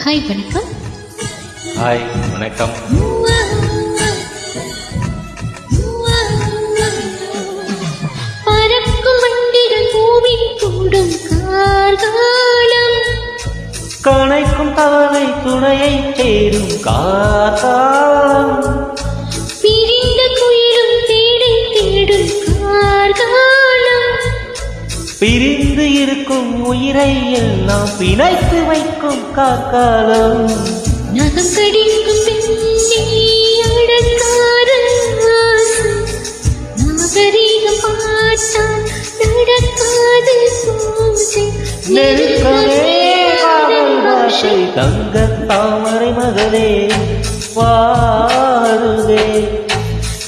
Hi வணக்கம். Hi வணக்கம். பறக்கும் வண்டிகள் பூவில் கூடும் கார்காலம், கணைக்கும் தவளை துணையை சேரும் காலம், பிரிந்த குயிலும் தேடி தேடும் கார்காலம், பிரிந்து இருக்கும் உயிரை எல்லாம் பிணைத்து வைக்கும் காக்காலம், நகம் கடிக்கும் பெண்ணே அடக்காத ஆசை, நாகரீகம் பார்த்தால் நடக்காத பூஜை, நெருக்கமே காதல் பாஷை தங்க தாமரை மகளே வாருதே,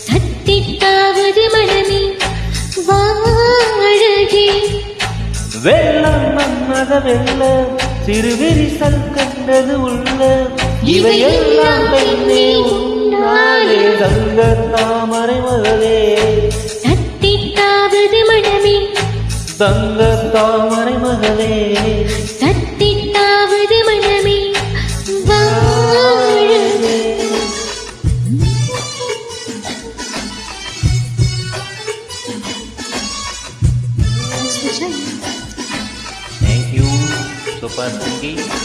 தத்திட்டாவது மனமே வாழகே, வெள்ளம் மன்மத வெள்ளம் சிறுவிரிசல் கண்டது உள்ள, இவையெல்லாம் பெண்ணே உன்னாலே தங்க தாமரை மகளே, தத்திட்டாவது மனமே தங்க தாமரை மகளே, தத்திட்டாவது மனமே வாழகே. Thank you, Super Singing.